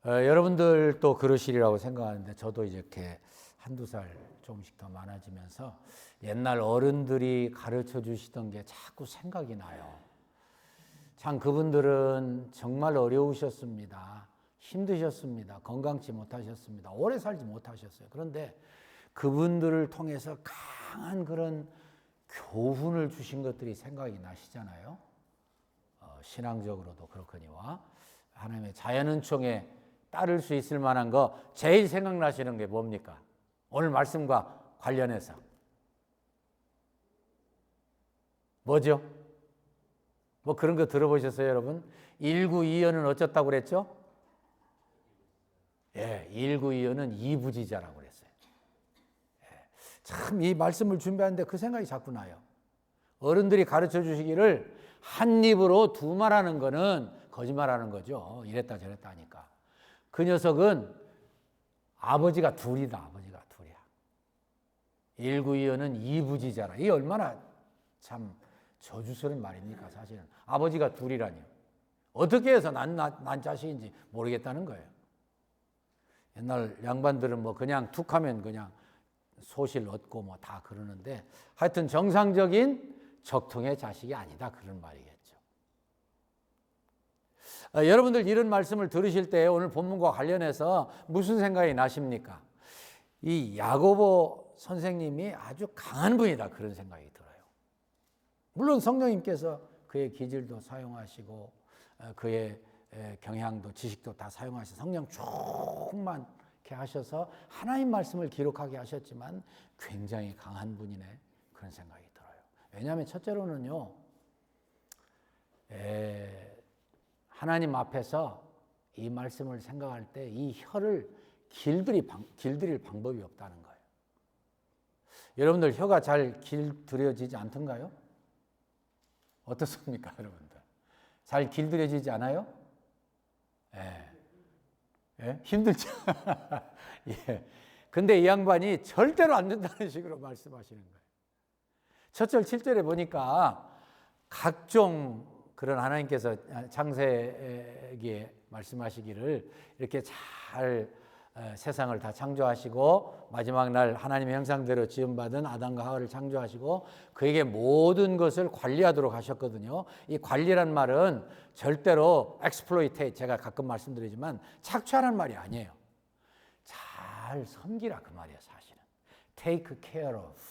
여러분들도 그러시리라고 생각하는데 저도 이렇게 한두 살 조금씩 더 많아지면서 옛날 어른들이 가르쳐 주시던 게 자꾸 생각이 나요. 참 그분들은 정말 어려우셨습니다. 힘드셨습니다. 건강치 못하셨습니다. 오래 살지 못하셨어요. 그런데 그분들을 통해서 강한 그런 교훈을 주신 것들이 생각이 나시잖아요. 신앙적으로도 그렇거니와 하나님의 자연은총에 따를 수 있을 만한 거 제일 생각나시는 게 뭡니까? 오늘 말씀과 관련해서 뭐죠? 뭐 그런 거 들어보셨어요, 여러분? 1구이연은 어쩌다고 그랬죠? 예, 1구이연은 이부지자라고 그랬어요. 예, 참 이 말씀을 준비하는데 그 생각이 자꾸 나요. 어른들이 가르쳐 주시기를 한 입으로 두 말하는 거는 거짓말하는 거죠. 이랬다 저랬다 하니까. 그 녀석은 아버지가 둘이다. 아버지가 둘이야. 1구이연은 이부지자라. 이게 얼마나 참 저주스러운 말입니까 사실은. 아버지가 둘이라니요. 어떻게 해서 난 자식인지 모르겠다는 거예요. 옛날 양반들은 뭐 그냥 툭 하면 그냥 소실 얻고 뭐 다 그러는데 하여튼 정상적인 적통의 자식이 아니다 그런 말이겠죠. 여러분들 이런 말씀을 들으실 때 오늘 본문과 관련해서 무슨 생각이 나십니까? 이 야고보 선생님이 아주 강한 분이다 그런 생각이 들어요. 물론 성령님께서 그의 기질도 사용하시고 그의 경향도 지식도 다 사용하셔서 성령 충만케 하셔서 하나님 말씀을 기록하게 하셨지만 굉장히 강한 분이네 그런 생각이 들어요. 왜냐하면 첫째로는요, 하나님 앞에서 이 말씀을 생각할 때 이 혀를 길들일 방법이 없다는 거예요. 여러분들 혀가 잘 길들여지지 않던가요? 어떻습니까, 여러분들? 잘 길들여지지 않아요? 예? 힘들죠? 예. 근데 이 양반이 절대로 안 된다는 식으로 말씀하시는 거예요. 첫 절 7절에 보니까 각종 그런 하나님께서 창세기에 말씀하시기를 이렇게 잘 세상을 다 창조하시고 마지막 날 하나님의 형상대로 지음받은 아담과 하와를 창조하시고 그에게 모든 것을 관리하도록 하셨거든요. 이 관리란 말은 절대로 exploitate, 제가 가끔 말씀드리지만 착취하라는 말이 아니에요. 잘 섬기라 그 말이에요. 사실은 take care of.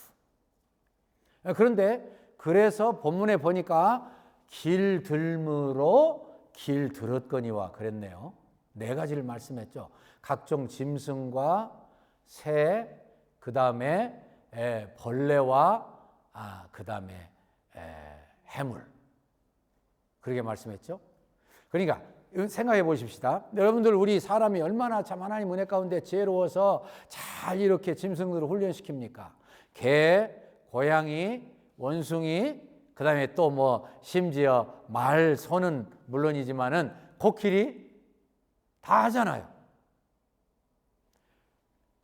그런데 그래서 본문에 보니까 길들므로 길들었거니와 그랬네요. 네 가지를 말씀했죠. 각종 짐승과 새, 그 다음에 벌레와 그 다음에 해물. 그렇게 말씀했죠. 그러니까 생각해 보십시다. 여러분들 우리 사람이 얼마나 참 하나님 은혜 가운데 지혜로워서 잘 이렇게 짐승들을 훈련시킵니까? 개, 고양이, 원숭이, 그 다음에 또 뭐 심지어 말, 소는 물론이지만은 코끼리 다 하잖아요.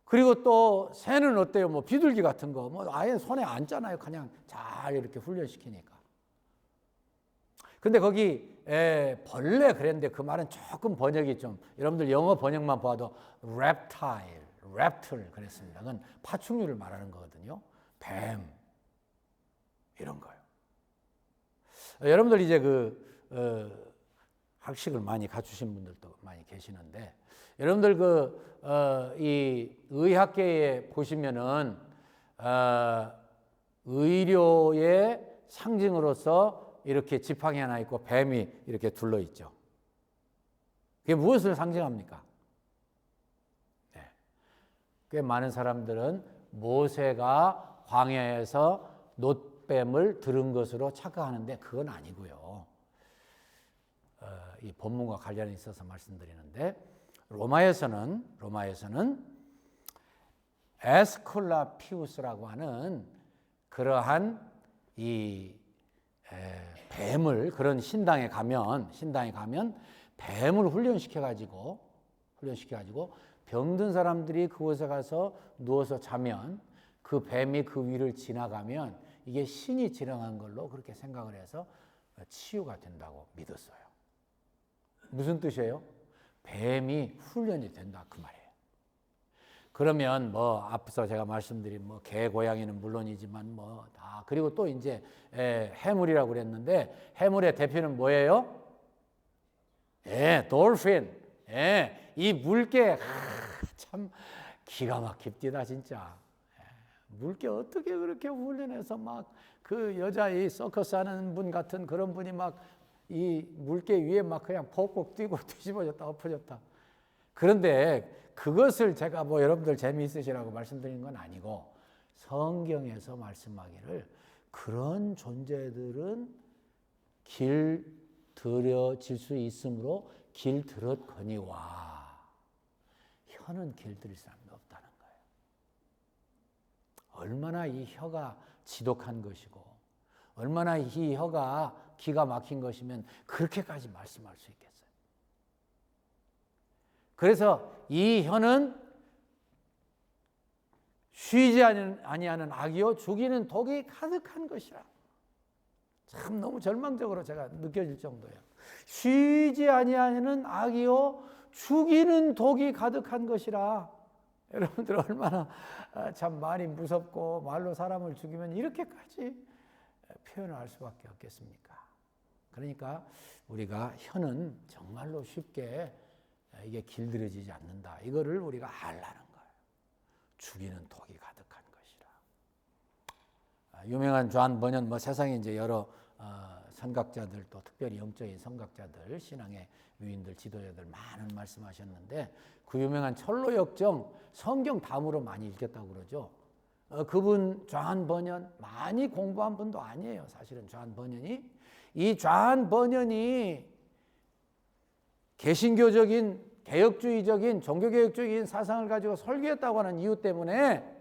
그리고 또 새는 어때요? 뭐 비둘기 같은 거 뭐 아예 손에 앉잖아요. 그냥 잘 이렇게 훈련시키니까. 근데 거기 벌레 그랬는데 그 말은 조금 번역이 좀 여러분들 영어 번역만 봐도 reptile 그랬습니다. 그건 파충류를 말하는 거거든요. 뱀 이런 거요. 여러분들 이제 학식을 많이 갖추신 분들도 많이 계시는데 여러분들 이 의학계에 보시면은 의료의 상징으로서 이렇게 지팡이 하나 있고 뱀이 이렇게 둘러 있죠. 그게 무엇을 상징합니까? 네. 꽤 많은 사람들은 모세가 광야에서 놋뱀을 들은 것으로 착각하는데 그건 아니고요. 이 본문과 관련이 있어서 말씀드리는데 로마에서는 에스쿨라피우스라고 하는 그러한 이 뱀을 그런 신당에 가면 뱀을 훈련시켜 가지고 병든 사람들이 그곳에 가서 누워서 자면 그 뱀이 그 위를 지나가면 이게 신이 지나간 걸로 그렇게 생각을 해서 치유가 된다고 믿었어요. 무슨 뜻이에요? 뱀이 훈련이 된다 그 말이에요. 그러면 뭐 앞서 제가 말씀드린 뭐 개, 고양이는 물론이지만 뭐 다 그리고 또 이제 해물이라고 그랬는데 해물의 대표는 뭐예요? 돌핀. 이 물개 참 기가 막힙디다 진짜. 물개 어떻게 그렇게 훈련해서 막 그 여자 이 서커스 하는 분 같은 그런 분이 막 이 물개 위에 막 그냥 폭폭 뛰고 뒤집어졌다 엎어졌다. 그런데 그것을 제가 뭐 여러분들 재미있으시라고 말씀드리는 건 아니고 성경에서 말씀하기를 그런 존재들은 길들여질 수 있으므로 길들었거니와 혀는 길들일 사람이 없다는 거예요. 얼마나 이 혀가 지독한 것이고 얼마나 이 혀가 기가 막힌 것이면 그렇게까지 말씀할 수 있겠어요. 그래서 이 혀는 쉬지 아니하는 악이요 죽이는 독이 가득한 것이라. 참 너무 절망적으로 제가 느껴질 정도예요. 쉬지 아니하는 악이요 죽이는 독이 가득한 것이라. 여러분들 얼마나 참 말이 무섭고 말로 사람을 죽이면 이렇게까지 표현할 수밖에 없겠습니까? 그러니까 우리가 혀는 정말로 쉽게 이게 길들여지지 않는다. 이거를 우리가 알라는 거예요. 죽이는 독이 가득한 것이라. 유명한 존 버년 뭐 세상에 이제 여러 선각자들 또 특별히 영적인 선각자들 신앙의 위인들 지도자들 많은 말씀하셨는데 그 유명한 철로 역정 성경 다음으로 많이 읽혔다고 그러죠. 그분 존 버년 많이 공부한 분도 아니에요. 사실은 존 버년이 이 존 버년이 개신교적인 개혁주의적인 종교개혁주의적인 사상을 가지고 설교했다고 하는 이유 때문에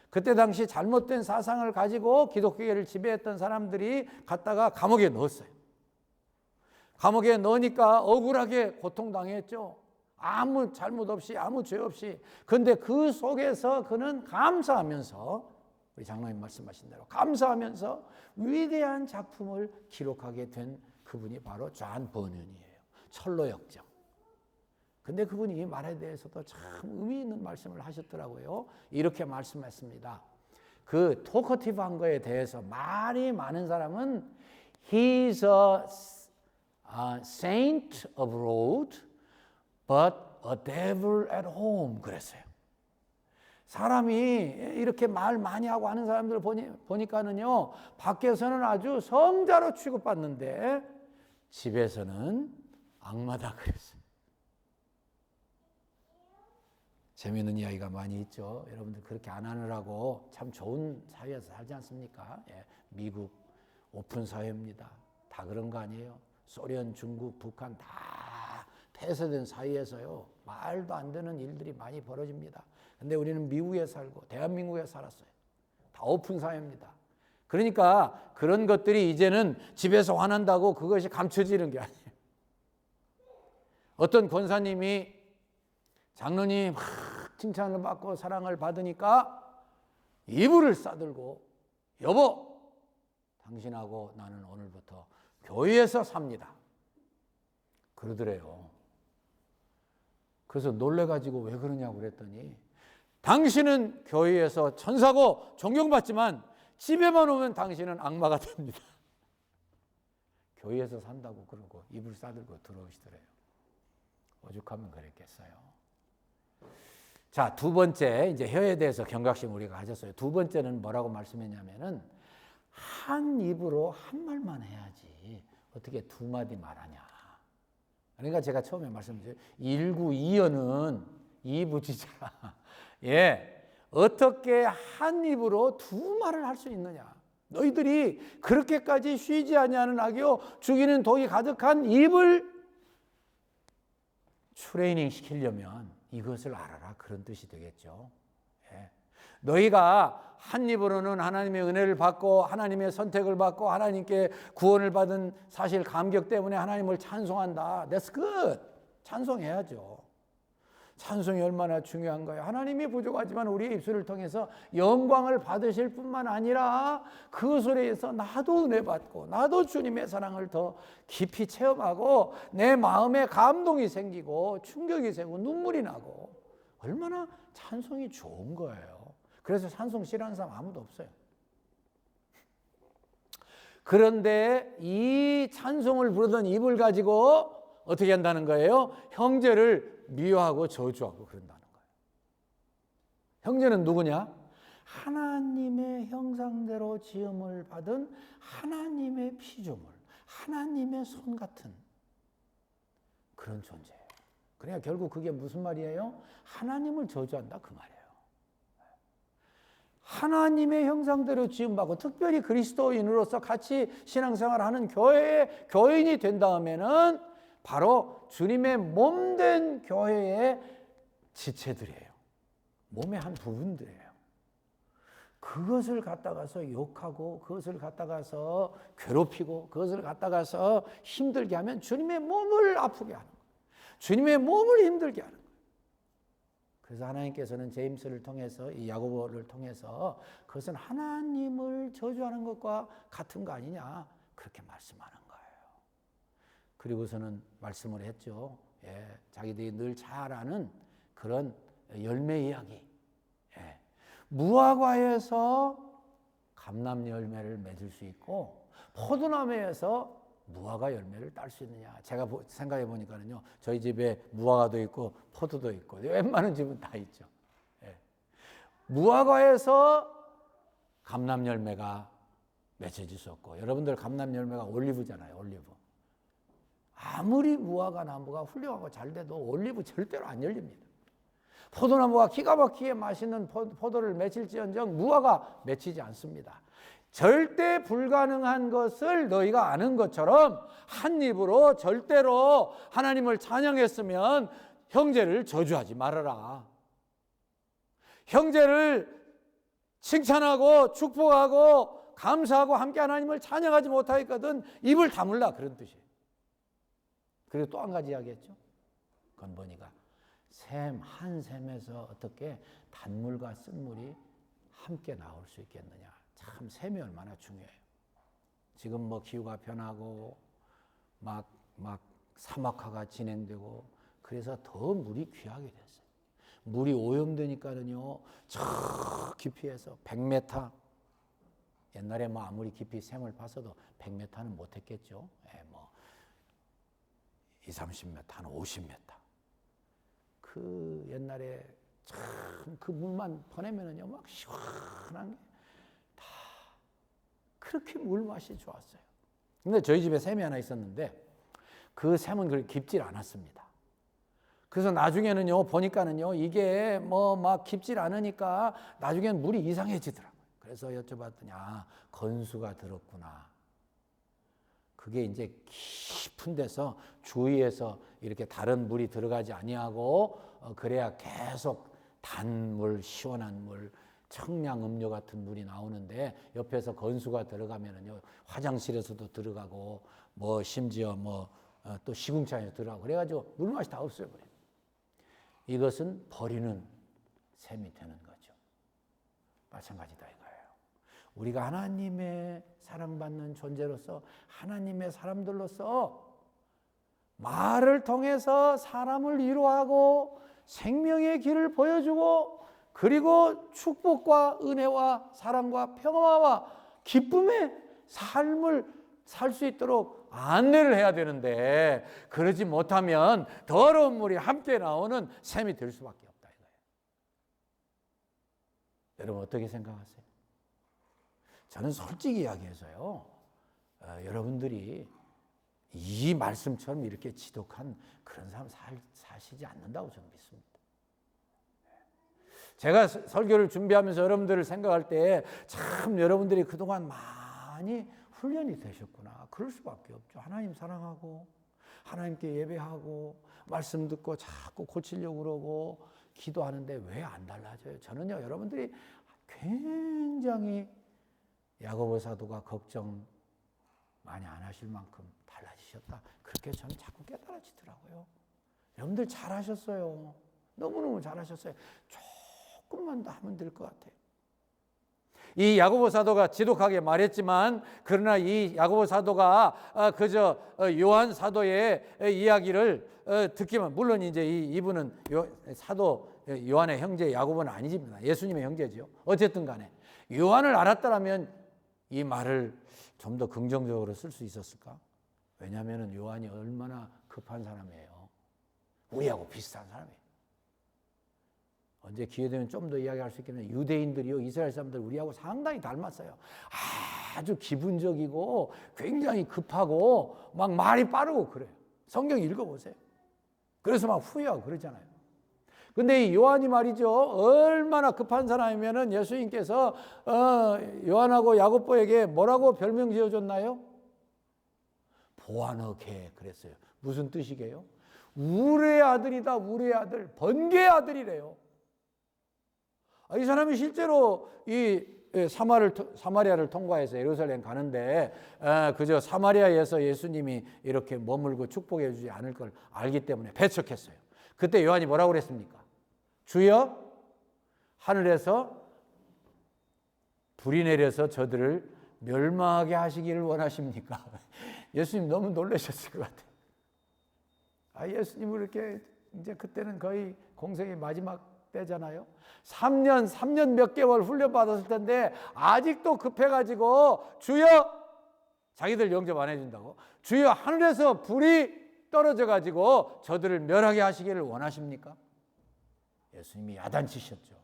그때 당시 잘못된 사상을 가지고 기독교계를 지배했던 사람들이 갖다가 감옥에 넣었어요. 감옥에 넣으니까 억울하게 고통당했죠. 아무 잘못 없이 아무 죄 없이. 그런데 그 속에서 그는 감사하면서 우리 장로님 말씀하신 대로 감사하면서 위대한 작품을 기록하게 된 그분이 바로 존 버년이에요. 철로 역정. 근데 그분이 이 말에 대해서도 참 의미 있는 말씀을 하셨더라고요. 이렇게 말씀했습니다. 그 토커티브한 거에 대해서 말이 많은 사람은 He's a saint abroad, but a devil at home. 그랬어요. 사람이 이렇게 말 많이 하고 하는 사람들 보니까는요, 밖에서는 아주 성자로 취급받는데 집에서는 악마다 그랬어요. 재미있는 이야기가 많이 있죠. 여러분들 그렇게 안 하느라고 참 좋은 사회에서 살지 않습니까? 미국 오픈 사회입니다. 다 그런 거 아니에요? 소련, 중국, 북한 다 폐쇄된 사이에서요. 말도 안 되는 일들이 많이 벌어집니다. 근데 우리는 미국에 살고 대한민국에 살았어요. 다 오픈 사회입니다. 그러니까 그런 것들이 이제는 집에서 화난다고 그것이 감춰지는 게 아니에요. 어떤 권사님이 장로님 칭찬을 받고 사랑을 받으니까 이불을 싸들고 여보 당신하고 나는 오늘부터 교회에서 삽니다. 그러더래요. 그래서 놀래가지고 왜 그러냐고 그랬더니 당신은 교회에서 천사고 존경받지만 집에만 오면 당신은 악마가 됩니다. 교회에서 산다고 그러고 이불 싸들고 들어오시더래요. 오죽하면 그랬겠어요. 자, 두 번째, 이제 혀에 대해서 경각심 우리가 가졌어요. 두 번째는 뭐라고 말씀했냐면은, 한 입으로 한 말만 해야지, 어떻게 두 마디 말하냐. 그러니까 제가 처음에 말씀드렸죠. 일구이연은 이부지자. 어떻게 한 입으로 두 말을 할 수 있느냐. 너희들이 그렇게까지 쉬지 아니하는 악이요, 죽이는 독이 가득한 입을 트레이닝 시키려면 이것을 알아라. 그런 뜻이 되겠죠. 너희가 한 입으로는 하나님의 은혜를 받고 하나님의 선택을 받고 하나님께 구원을 받은 사실 감격 때문에 하나님을 찬송한다. That's good. 찬송해야죠. 찬송이 얼마나 중요한 거예요. 하나님이 부족하지만 우리의 입술을 통해서 영광을 받으실 뿐만 아니라 그 소리에서 나도 은혜 받고 나도 주님의 사랑을 더 깊이 체험하고 내 마음에 감동이 생기고 충격이 생기고 눈물이 나고 얼마나 찬송이 좋은 거예요. 그래서 찬송 싫어하는 사람 아무도 없어요. 그런데 이 찬송을 부르던 입을 가지고 어떻게 한다는 거예요? 형제를 미워하고 저주하고 그런다는 거예요. 형제는 누구냐? 하나님의 형상대로 지음을 받은 하나님의 피조물, 하나님의 손 같은 그런 존재예요. 그러니까 결국 그게 무슨 말이에요? 하나님을 저주한다 그 말이에요. 하나님의 형상대로 지음받고 특별히 그리스도인으로서 같이 신앙생활하는 교회의 교인이 된 다음에는 바로 주님의 몸된 교회의 지체들이에요. 몸의 한 부분들이에요. 그것을 갖다가서 욕하고 그것을 갖다가서 괴롭히고 그것을 갖다가서 힘들게 하면 주님의 몸을 아프게 하는 거예요. 주님의 몸을 힘들게 하는 거예요. 그래서 하나님께서는 제임스를 통해서 이 야고보를 통해서 그것은 하나님을 저주하는 것과 같은 거 아니냐 그렇게 말씀하는 거예요. 그리고서는 말씀을 했죠. 예, 자기들이 늘 잘 아는 그런 열매 이야기. 예, 무화과에서 감람 열매를 맺을 수 있고 포도나무에서 무화과 열매를 딸 수 있느냐. 제가 생각해 보니까는요. 저희 집에 무화과도 있고 포도도 있고 웬만한 집은 다 있죠. 예. 무화과에서 감람 열매가 맺혀질 수 없고 여러분들 감람 열매가 올리브잖아요. 올리브. 아무리 무화과 나무가 훌륭하고 잘 돼도 올리브 절대로 안 열립니다. 포도나무가 기가 막히게 맛있는 포도를 맺힐지언정 무화과 맺히지 않습니다. 절대 불가능한 것을 너희가 아는 것처럼 한 입으로 절대로 하나님을 찬양했으면 형제를 저주하지 말아라. 형제를 칭찬하고 축복하고 감사하고 함께 하나님을 찬양하지 못하였거든 입을 다물라 그런 뜻이에요. 그리고 또 한 가지 이야기했죠. 그건 뭐니까 한 샘에서 어떻게 단물과 쓴물이 함께 나올 수 있겠느냐. 참 샘이 얼마나 중요해요. 지금 뭐 기후가 변하고 막 사막화가 진행되고 그래서 더 물이 귀하게 됐어요. 물이 오염되니까는요. 저 깊이에서 100m 옛날에 뭐 아무리 깊이 샘을 봤어도 100m는 못했겠죠. 예, 뭐 20-30m, 한 50m. 그 옛날에 참 그 물만 퍼내면은요 막 시원한 게 다 그렇게 물 맛이 좋았어요. 근데 저희 집에 샘이 하나 있었는데 그 샘은 그렇게 깊질 않았습니다. 그래서 나중에는요 보니까는요 이게 뭐 막 깊질 않으니까 나중에는 물이 이상해지더라고요. 그래서 여쭤봤더니 건수가 들었구나. 그게 이제 깊은 데서 주위에서 이렇게 다른 물이 들어가지 아니하고 그래야 계속 단물, 시원한 물, 청량 음료 같은 물이 나오는데 옆에서 건수가 들어가면은요 화장실에서도 들어가고 뭐 심지어 뭐 또 시궁창에 들어가고 그래가지고 물맛이 다 없어져버려요. 이것은 버리는 셈이 되는 거죠. 마찬가지다 이거예요. 우리가 하나님의 사랑받는 존재로서 하나님의 사람들로서 말을 통해서 사람을 위로하고 생명의 길을 보여주고 그리고 축복과 은혜와 사랑과 평화와 기쁨의 삶을 살 수 있도록 안내를 해야 되는데 그러지 못하면 더러운 물이 함께 나오는 셈이 될 수밖에 없다 이거예요. 여러분 어떻게 생각하세요? 저는 솔직히 이야기해서요. 여러분들이 이 말씀처럼 이렇게 지독한 그런 삶 사시지 않는다고 저는 믿습니다. 제가 설교를 준비하면서 여러분들을 생각할 때 참 여러분들이 그동안 많이 훈련이 되셨구나. 그럴 수밖에 없죠. 하나님 사랑하고 하나님께 예배하고 말씀 듣고 자꾸 고치려고 그러고 기도하는데 왜 안 달라져요? 저는요 여러분들이 굉장히 야고보 사도가 걱정 많이 안 하실 만큼 달라지셨다. 그렇게 저는 자꾸 깨달아지더라고요. 여러분들 잘하셨어요. 너무너무 잘하셨어요. 조금만 더 하면 될 것 같아요. 이 야고보 사도가 지독하게 말했지만, 그러나 이 야고보 사도가 그저 요한 사도의 이야기를 듣기만, 물론 이제 이분은 사도 요한의 형제 야고보는 아니지만 예수님의 형제지요. 어쨌든 간에 요한을 알았더라면 이 말을 좀 더 긍정적으로 쓸 수 있었을까? 왜냐하면 요한이 얼마나 급한 사람이에요. 우리하고 비슷한 사람이에요. 언제 기회 되면 좀 더 이야기할 수 있겠는데, 유대인들이요, 이스라엘 사람들 우리하고 상당히 닮았어요. 아주 기분적이고 굉장히 급하고 막 말이 빠르고 그래요. 성경 읽어보세요. 그래서 막 후회하고 그러잖아요. 근데 이 요한이 말이죠, 얼마나 급한 사람이면은 예수님께서 요한하고 야고보에게 뭐라고 별명 지어줬나요? 보아너게 그랬어요. 무슨 뜻이게요? 우레의 아들이다, 우레의 아들, 번개의 아들이래요. 이 사람이 실제로 이 사마리아를 통과해서 예루살렘 가는데 그저 사마리아에서 예수님이 이렇게 머물고 축복해 주지 않을 걸 알기 때문에 배척했어요. 그때 요한이 뭐라고 그랬습니까? 주여, 하늘에서 불이 내려서 저들을 멸망하게 하시기를 원하십니까? 예수님 너무 놀라셨을 것 같아요. 예수님을 이렇게 이제 그때는 거의 공생의 마지막 때잖아요. 3년 몇 개월 훈련 받았을 텐데 아직도 급해가지고 주여, 자기들 영접 안 해준다고, 주여 하늘에서 불이 떨어져가지고 저들을 멸하게 하시기를 원하십니까? 예수님이 야단치셨죠.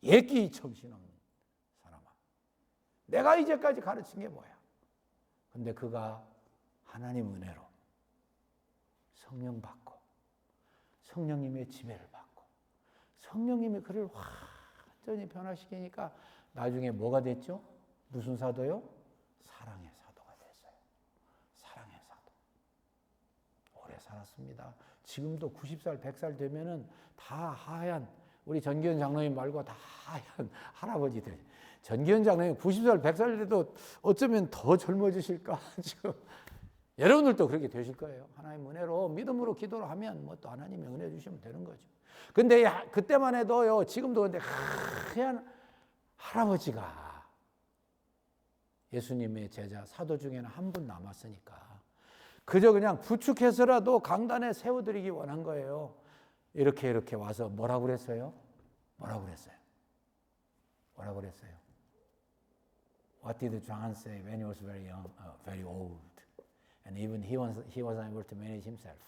예끼 정신없는 사람아, 내가 이제까지 가르친 게 뭐야? 근데 그가 하나님 은혜로 성령 받고 성령님의 지배를 받고 성령님이 그를 완전히 변화시키니까 나중에 뭐가 됐죠? 무슨 사도요? 사랑의 사도가 됐어요. 사랑의 사도. 오래 살았습니다. 지금도 90살, 100살 되면은 다 하얀, 우리 전기현 장로님 말고 다 하얀 할아버지들. 전기현 장로님 90살, 100살 돼도 어쩌면 더 젊어지실까 지금. 여러분들도 그렇게 되실 거예요. 하나님 은혜로 믿음으로 기도를 하면 뭐 또 하나님이 은혜 주시면 되는 거죠. 근데 그때만 해도요, 지금도 근데 하얀 할아버지가 예수님의 제자 사도 중에는 한 분 남았으니까 그저 그냥 부축해서라도 강단에 세워드리기 원한 거예요. 이렇게 와서 뭐라고 그랬어요? 뭐라고 그랬어요? 뭐라고 그랬어요? What did John say when he was very young, very old? And even he was unable to manage himself.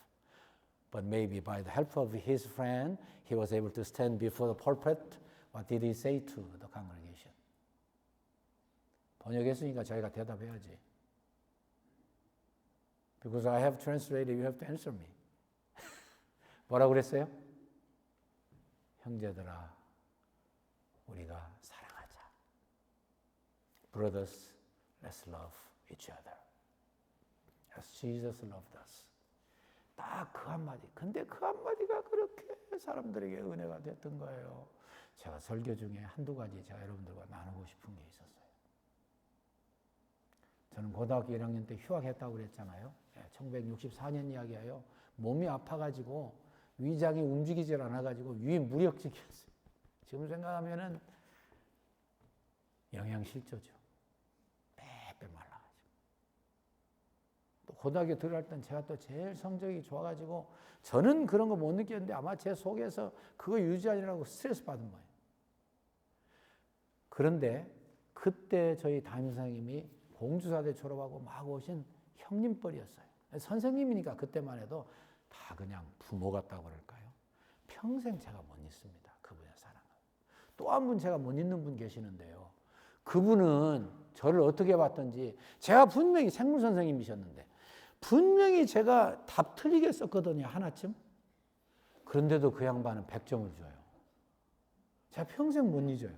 But maybe by the help of his friend, he was able to stand before the pulpit. What did he say to the congregation? 번역했으니까 저희가 대답해야지. Because I have translated, you have to answer me. 뭐라고 그랬어요? 형제들아, 우리가 사랑하자. Brothers, let's love each other. As Jesus loved us. 딱 그 한마디. 근데 그 한마디가 그렇게 사람들에게 은혜가 됐던 거예요. 제가 설교 중에 한두 가지 제가 여러분들과 나누고 싶은 게 있었어요. 저는 고등학교 1학년 때 휴학했다고 그랬잖아요. 1964년 이야기예요. 몸이 아파가지고 위장이 움직이질 않아가지고 위무력증이었어요. 지금 생각하면은 영양실조죠. 빼빼 말라가지고. 또 고등학교 들어갈 땐 제가 또 제일 성적이 좋아가지고 저는 그런 거 못 느꼈는데 아마 제 속에서 그거 유지하느라고 스트레스 받은 거예요. 그런데 그때 저희 담임선생님이 공주사대 졸업하고 막 오신 형님뻘이었어요. 선생님이니까 그때만 해도 다 그냥 부모 같다고 그럴까요? 평생 제가 못 잊습니다. 그분의 사랑을. 또 한 분 제가 못 잊는 분 계시는데요. 그분은 저를 어떻게 봤던지, 제가 분명히 생물 선생님이셨는데 분명히 제가 답 틀리게 썼거든요. 하나쯤. 그런데도 그 양반은 100점을 줘요. 제가 평생 못 잊어요.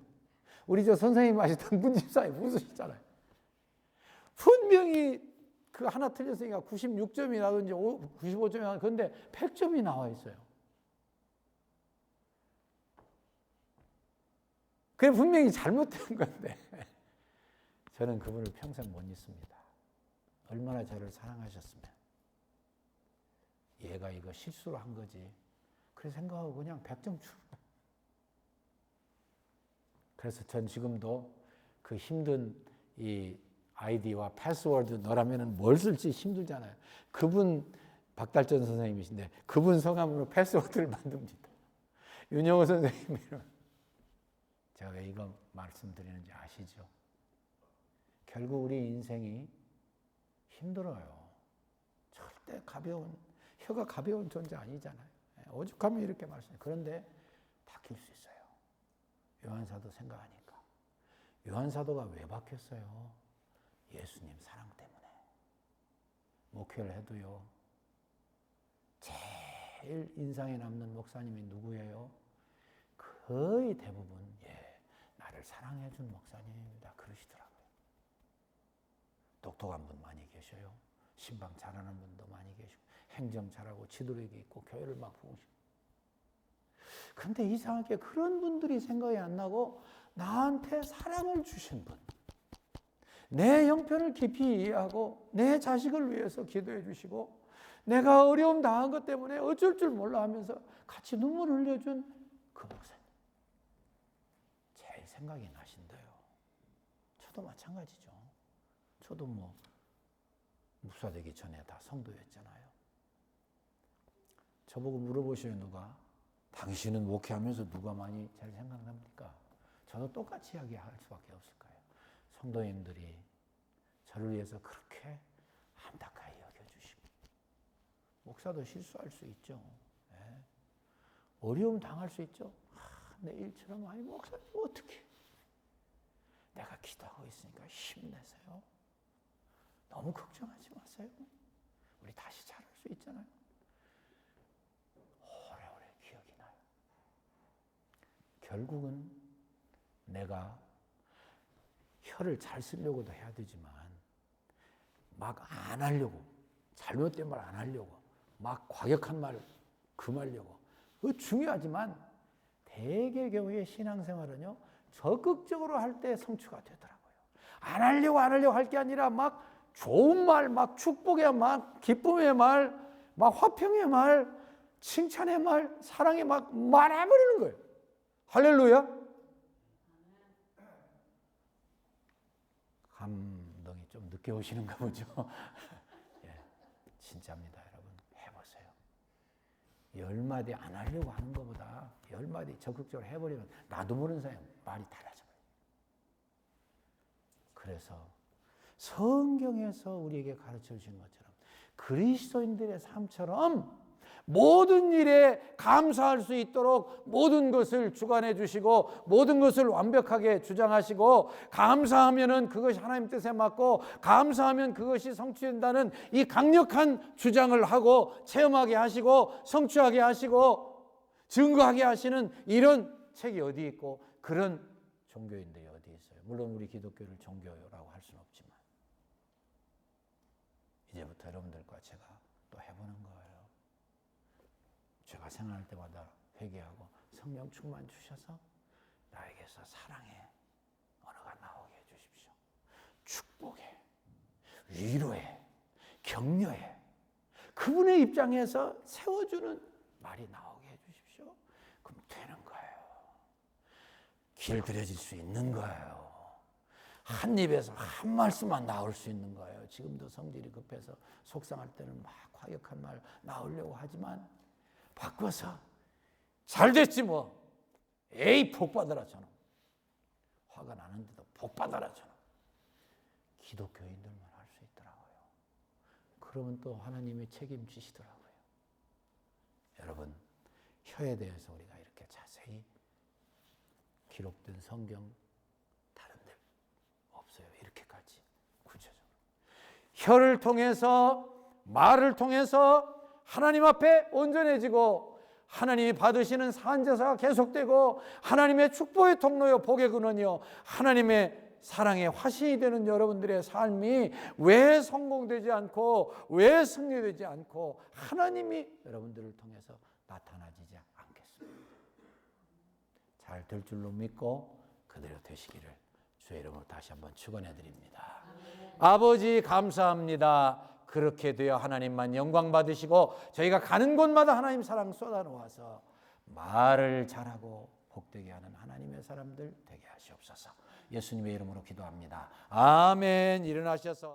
우리 저 선생님 하시던 문집사님 웃으시잖아요. 분명히 그 하나 틀렸으니까 96점이 나든지 95점이 나든지, 그런데 100점이 나와 있어요. 그게 분명히 잘못된 건데 저는 그분을 평생 못 잊습니다. 얼마나 저를 사랑하셨으면. 얘가 이거 실수로 한 거지. 그렇게 생각하고 그냥 100점 주. 그래서 전 지금도 그 힘든 이 아이디와 패스워드 넣으라면 뭘 쓸지 힘들잖아요. 그분 박달전 선생님이신데 그분 성함으로 패스워드를 만듭니다. 윤영호 선생님이랑. 제가 왜 이거 말씀드리는지 아시죠? 결국 우리 인생이 힘들어요. 절대 혀가 가벼운 존재 아니잖아요. 오죽하면 이렇게 말씀해요. 그런데 바뀔 수 있어요. 요한사도 생각하니까. 요한사도가 왜 바뀌었어요? 예수님 사랑 때문에. 목회를 해도요, 제일 인상에 남는 목사님이 누구예요? 거의 대부분 나를 사랑해 준 목사님입니다. 그러시더라고요. 똑똑한 분 많이 계셔요. 신방 잘하는 분도 많이 계시고 행정 잘하고 지도력이 있고 교회를 막 부으시고. 근데 이상하게 그런 분들이 생각이 안 나고 나한테 사랑을 주신 분, 내 형편을 깊이 이해하고 내 자식을 위해서 기도해 주시고 내가 어려움 당한 것 때문에 어쩔 줄 몰라 하면서 같이 눈물 흘려준 그 목사님 제일 생각이 나신대요. 저도 마찬가지죠. 저도 목사 되기 전에 다 성도였잖아요. 저보고 물어보셔요. 누가? 당신은 목회하면서 누가 많이 잘 생각납니까? 저도 똑같이 이야기할 수밖에 없을 거예요. 성도님들이 저를 위해서 그렇게 안타까이 여겨주시고, 목사도 실수할 수 있죠. 네. 어려움 당할 수 있죠. 내 일처럼 아니 목사님 어떻게? 내가 기도하고 있으니까 힘내세요. 너무 걱정하지 마세요. 우리 다시 잘할 수 있잖아요. 오래오래 기억이 나요. 결국은 내가 혀를 잘 쓰려고도 해야 되지만 막 안 하려고, 잘못된 말 안 하려고, 막 과격한 말 금하려고. 그거 중요하지만 대개 경우의 신앙생활은요, 적극적으로 할 때 성취가 되더라고요. 안 하려고 할 게 아니라 막 좋은 말, 막 축복의 말, 기쁨의 말, 막 화평의 말, 칭찬의 말, 사랑의 막 말해버리는 거예요. 할렐루야. 감동이 좀 늦게 오시는가 보죠. 예, 진짜입니다, 여러분. 해보세요. 10마디 안 하려고 하는 것보다 10마디 적극적으로 해버리면 나도 모르는 사이에 말이 달라져요. 그래서 성경에서 우리에게 가르쳐 주신 것처럼 그리스도인들의 삶처럼 모든 일에 감사할 수 있도록 모든 것을 주관해 주시고 모든 것을 완벽하게 주장하시고, 감사하면은 그것이 하나님 뜻에 맞고 감사하면 그것이 성취된다는 이 강력한 주장을 하고 체험하게 하시고 성취하게 하시고 증거하게 하시는 이런 책이 어디 있고 그런 종교인들이 어디 있어요. 물론 우리 기독교를 종교라고 할 수는 없지만 이제부터 여러분들과 제가 또 해보는 거예요. 제가 생각할 때마다 회개하고 성령 충만 주셔서 나에게서 사랑의 언어가 나오게 해주십시오. 축복의, 위로의, 격려의, 그분의 입장에서 세워주는 말이 나오게 해주십시오. 그럼 되는 거예요. 길들여질 수 있는 거예요. 한 입에서 한 말씀만 나올 수 있는 거예요. 지금도 성질이 급해서 속상할 때는 막 과격한 말 나오려고 하지만 바꿔서 잘 됐지 뭐. 에이 복 받아라 저는. 화가 나는데도 복 받아라 저는. 기독교인들만 할 수 있더라고요. 그러면 또 하나님이 책임지시더라고요. 여러분, 혀에 대해서 우리가 이렇게 자세히 기록된 성경 다른 데 없어요. 이렇게까지 구체적으로. 혀를 통해서, 말을 통해서 하나님 앞에 온전해지고 하나님이 받으시는 산제사가 계속되고 하나님의 축복의 통로요, 복의 근원이요, 하나님의 사랑의 화신이 되는 여러분들의 삶이 왜 성공되지 않고 왜 승리되지 않고 하나님이 여러분들을 통해서 나타나지지 않겠습니까? 잘 될 줄로 믿고 그대로 되시기를 주의 이름으로 다시 한번 축원해 드립니다. 아버지 감사합니다. 그렇게 되어 하나님만 영광 받으시고 저희가 가는 곳마다 하나님 사랑 쏟아놓아서 말을 잘하고 복되게 하는 하나님의 사람들 되게 하시옵소서. 예수님의 이름으로 기도합니다. 아멘. 일어나셔서